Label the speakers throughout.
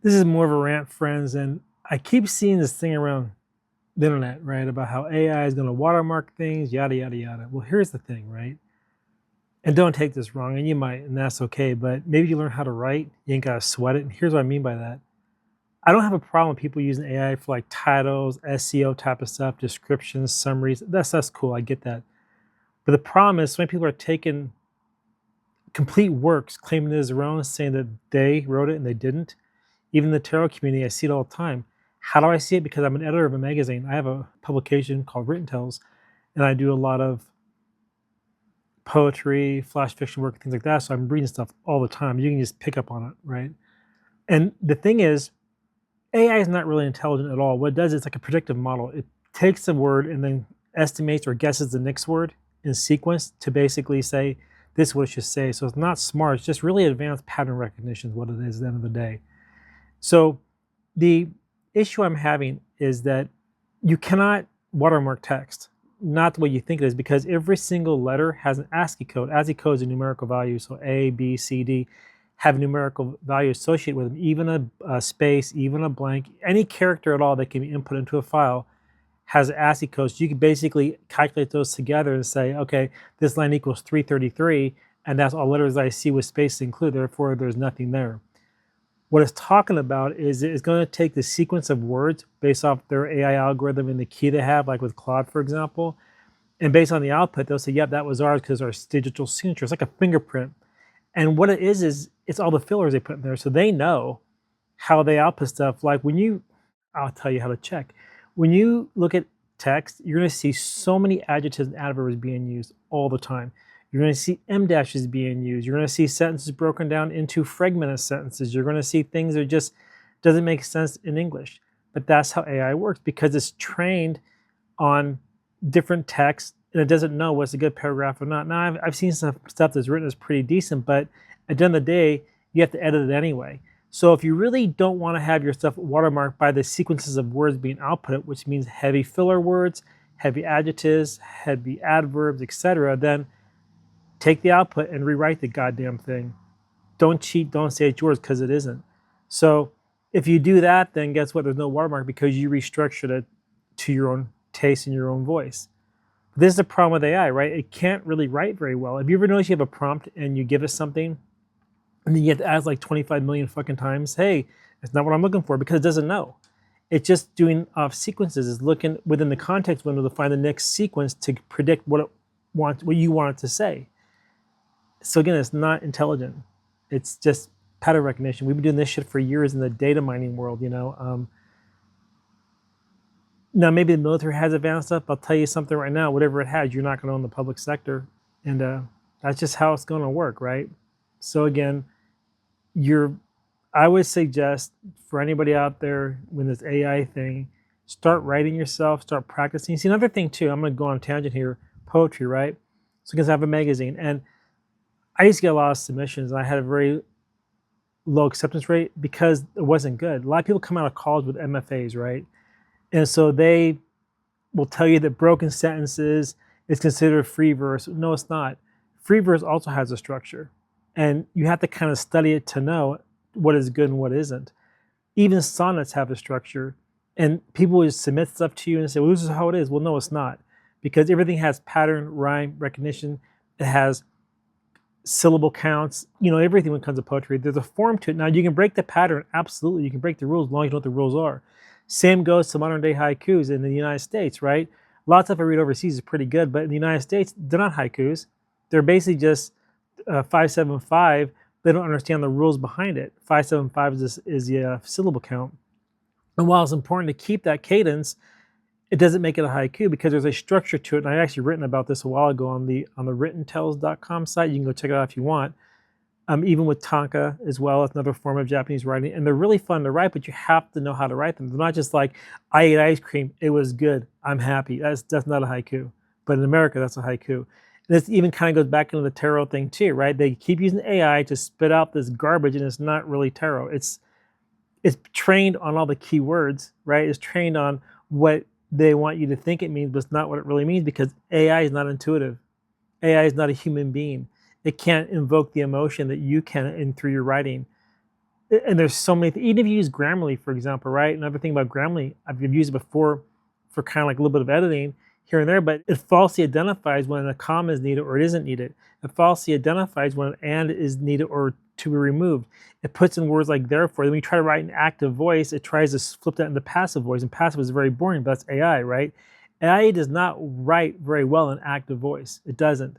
Speaker 1: This is more of a rant, friends, and I keep seeing this thing around the internet, right, about how AI is going to watermark things, yada yada yada. Well, here's the thing, right? And don't take this wrong, and you might, and that's okay. But maybe you learn how to write, you ain't gotta sweat it. And here's what I mean by that: I don't have a problem with people using AI for like titles, SEO type of stuff, descriptions, summaries. That's cool. I get that. But the problem is, so many people are taking complete works, claiming it as their own, saying that they wrote it and they didn't. Even in the tarot community, I see it all the time. How do I see it? Because I'm an editor of a magazine. I have a publication called Written Tales, and I do a lot of poetry, flash fiction work, things like that. So I'm reading stuff all the time. You can just pick up on it, right? And the thing is, AI is not really intelligent at all. What it does is like a predictive model. It takes a word and then estimates or guesses the next word in sequence to basically say, this is what it should say. So it's not smart. It's just really advanced pattern recognition is what it is at the end of the day. So the issue I'm having is that you cannot watermark text, not the way you think it is, because every single letter has an ASCII code. ASCII code is a numerical value, so A, B, C, D have a numerical value associated with them, even a space, even a blank, any character at all that can be input into a file has ASCII code. So you can basically calculate those together and say, okay, this line equals 333, and that's all letters I see with spaces included, therefore there's nothing there. What it's talking about is it's going to take the sequence of words based off their AI algorithm and the key they have, like with Claude, for example. And based on the output, they'll say, yep, that was ours because our digital signature. It's like a fingerprint. And what it is it's all the fillers they put in there. So they know how they output stuff. Like I'll tell you how to check. When you look at text, you're going to see so many adjectives and adverbs being used all the time. You're going to see em dashes being used. You're going to see sentences broken down into fragmented sentences. You're going to see things that just doesn't make sense in English. But that's how AI works because it's trained on different text and it doesn't know what's a good paragraph or not. Now, I've seen some stuff that's written that's pretty decent, but at the end of the day, you have to edit it anyway. So if you really don't want to have your stuff watermarked by the sequences of words being output, which means heavy filler words, heavy adjectives, heavy adverbs, etc., then take the output and rewrite the goddamn thing. Don't cheat, don't say it's yours because it isn't. So if you do that, then guess what? There's no watermark because you restructured it to your own taste and your own voice. This is the problem with AI, right? It can't really write very well. Have you ever noticed you have a prompt and you give it something and then you have to ask like 25 million fucking times, hey, that's not what I'm looking for, because it doesn't know. It's just doing off sequences, is looking within the context window to find the next sequence to predict what you want it to say. So again, it's not intelligent. It's just pattern recognition. We've been doing this shit for years in the data mining world, Now, maybe the military has advanced stuff. I'll tell you something right now. Whatever it has, you're not going to own the public sector. And that's just how it's going to work, right? So again, I would suggest for anybody out there with this AI thing, start writing yourself, start practicing. See, another thing too, I'm going to go on a tangent here, poetry, right? So because I have a magazine, and I used to get a lot of submissions, and I had a very low acceptance rate because it wasn't good. A lot of people come out of college with MFAs, right? And so they will tell you that broken sentences is considered free verse. No, it's not. Free verse also has a structure. And you have to kind of study it to know what is good and what isn't. Even sonnets have a structure. And people will just submit stuff to you and say, well, this is how it is. Well, no, it's not. Because everything has pattern, rhyme, recognition. It has syllable counts. Everything when it comes to poetry. There's a form to it. Now, you can break the pattern. Absolutely. You can break the rules as long as you know what the rules are. Same goes to modern day haikus in the United States, right? A lot of stuff I read overseas is pretty good, but in the United States, they're not haikus. They're basically just 575. They don't understand the rules behind it. 575 is the syllable count. And while it's important to keep that cadence, it doesn't make it a haiku because there's a structure to it. And I actually written about this a while ago on the writtentales.com site. You can go check it out if you want. Even with tanka as well, it's another form of Japanese writing. And they're really fun to write, but you have to know how to write them. They're not just like, I ate ice cream, it was good, I'm happy. That's not a haiku. But in America, that's a haiku. And this even kind of goes back into the tarot thing too, right? They keep using AI to spit out this garbage, and it's not really tarot. It's trained on all the key words, right? It's trained on what they want you to think it means, but it's not what it really means because AI is not intuitive. AI is not a human being. It can't invoke the emotion that you can through your writing. And there's so many, even if you use Grammarly, for example, right? Another thing about Grammarly, I've used it before for kind of like a little bit of editing here and there, but it falsely identifies when a comma is needed or it isn't needed. It falsely identifies when an and is needed or to be removed. It puts in words like therefore. Then when you try to write an active voice, it tries to flip that into passive voice, and passive is very boring, but that's AI, right? AI does not write very well in active voice. It doesn't.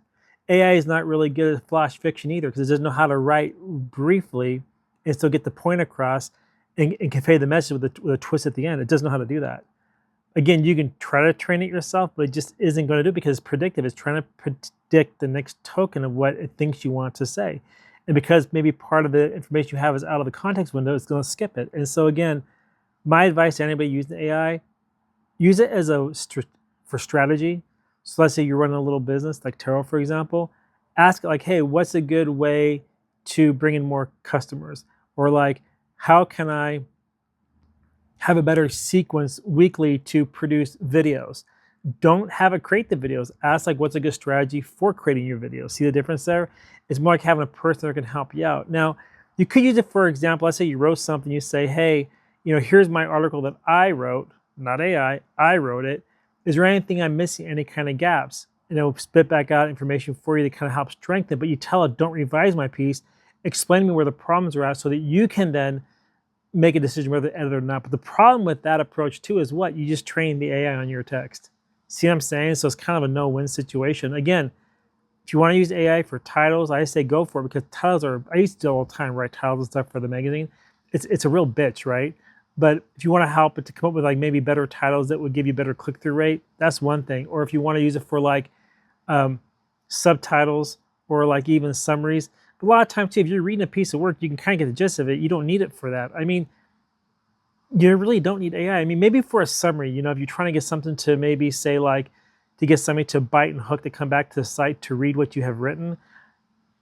Speaker 1: AI is not really good at flash fiction either because it doesn't know how to write briefly and still get the point across and convey the message with a twist at the end. It doesn't know how to do that. Again, you can try to train it yourself, but it just isn't going to do it because it's predictive. It's trying to predict the next token of what it thinks you want to say. And because maybe part of the information you have is out of the context window, it's going to skip it. And so again, my advice to anybody using AI, use it as for strategy. So let's say you're running a little business like tarot, for example. Ask it like, hey, what's a good way to bring in more customers? Or like, how can I have a better sequence weekly to produce videos? Don't have it create the videos. Ask like, what's a good strategy for creating your videos? See the difference there? It's more like having a person that can help you out. Now, you could use it for example. Let's say you wrote something. You say, hey, here's my article that I wrote, not AI. I wrote it. Is there anything I'm missing? Any kind of gaps? And it'll spit back out information for you to kind of help strengthen. But you tell it, don't revise my piece. Explain to me where the problems are at so that you can then make a decision whether to edit or not. But the problem with that approach too is what? You just train the AI on your text. See what I'm saying? So it's kind of a no-win situation. Again, if you want to use AI for titles, I say go for it because titles I used to all the time write titles and stuff for the magazine. It's a real bitch, right? But if you want to help it to come up with like maybe better titles that would give you better click-through rate, that's one thing. Or if you want to use it for like subtitles or like even summaries. But a lot of times too, if you're reading a piece of work, you can kind of get the gist of it. You don't need it for that. I mean, you really don't need AI. I mean, maybe for a summary, if you're trying to get something to maybe say like, to get somebody to bite and hook to come back to the site to read what you have written,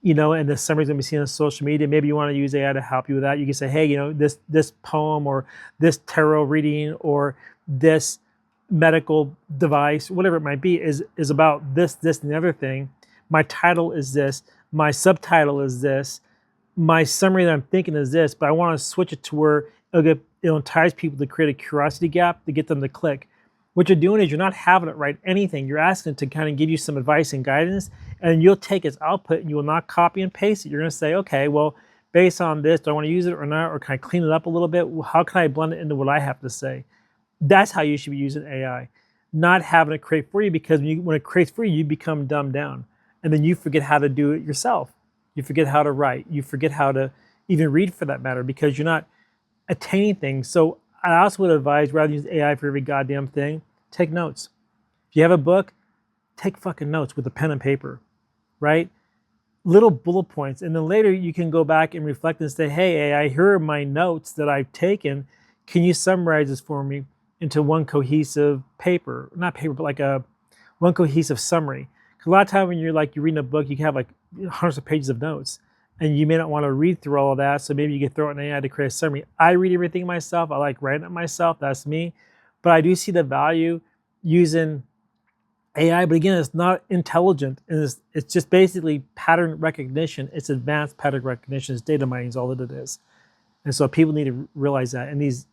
Speaker 1: and the summary's gonna be seen on social media. Maybe you want to use AI to help you with that. You can say, hey, this poem or this tarot reading or this medical device, whatever it might be, is about this, and the other thing. My title is this. My subtitle is this. My summary that I'm thinking is this, but I want to switch it to where it'll entice people to create a curiosity gap to get them to click. What you're doing is you're not having it write anything. You're asking it to kind of give you some advice and guidance, and you'll take its output and you will not copy and paste it. You're going to say, okay, well, based on this, do I want to use it or not? Or can I clean it up a little bit? How can I blend it into what I have to say? That's how you should be using AI, not having it create for you, because when it creates for you, you become dumbed down. And then you forget how to do it yourself. You forget how to write. You forget how to even read for that matter because you're not attaining things. So I also would advise, rather than use AI for every goddamn thing, take notes. If you have a book, take fucking notes with a pen and paper, right? Little bullet points. And then later you can go back and reflect and say, hey, AI, here are my notes that I've taken. Can you summarize this for me into one cohesive paper? Not paper, but like one cohesive summary. Because a lot of time when you're reading a book, you can have like hundreds of pages of notes. And you may not want to read through all of that. So maybe you can throw it in AI to create a summary. I read everything myself. I like writing it myself. That's me. But I do see the value using AI. But again, it's not intelligent. And it's just basically pattern recognition. It's advanced pattern recognition. It's data mining is all that it is. And so people need to realize that. And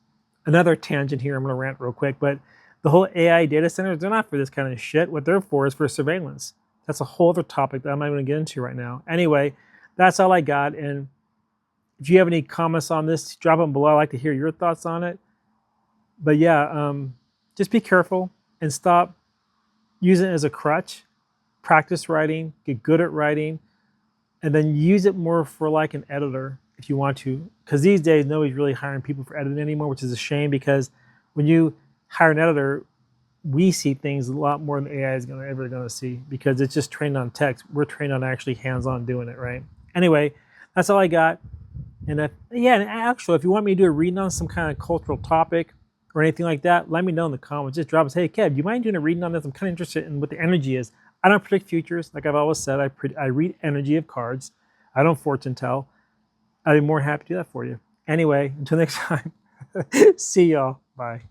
Speaker 1: another tangent here, I'm going to rant real quick. But the whole AI data centers, they're not for this kind of shit. What they're for is for surveillance. That's a whole other topic that I'm not going to get into right now. Anyway, that's all I got. And if you have any comments on this, drop them below. I'd like to hear your thoughts on it. But yeah, just be careful and stop using it as a crutch. Practice writing, get good at writing, and then use it more for like an editor if you want to. Because these days, nobody's really hiring people for editing anymore, which is a shame because when you hire an editor, we see things a lot more than AI is ever going to see because it's just trained on text. We're trained on actually hands-on doing it, right? Anyway, that's all I got. And and actually, if you want me to do a reading on some kind of cultural topic or anything like that, let me know in the comments. Just drop us, hey, Kev, do you mind doing a reading on this? I'm kind of interested in what the energy is. I don't predict futures. Like I've always said, I read energy of cards. I don't fortune tell. I'd be more than happy to do that for you. Anyway, until next time, see y'all. Bye.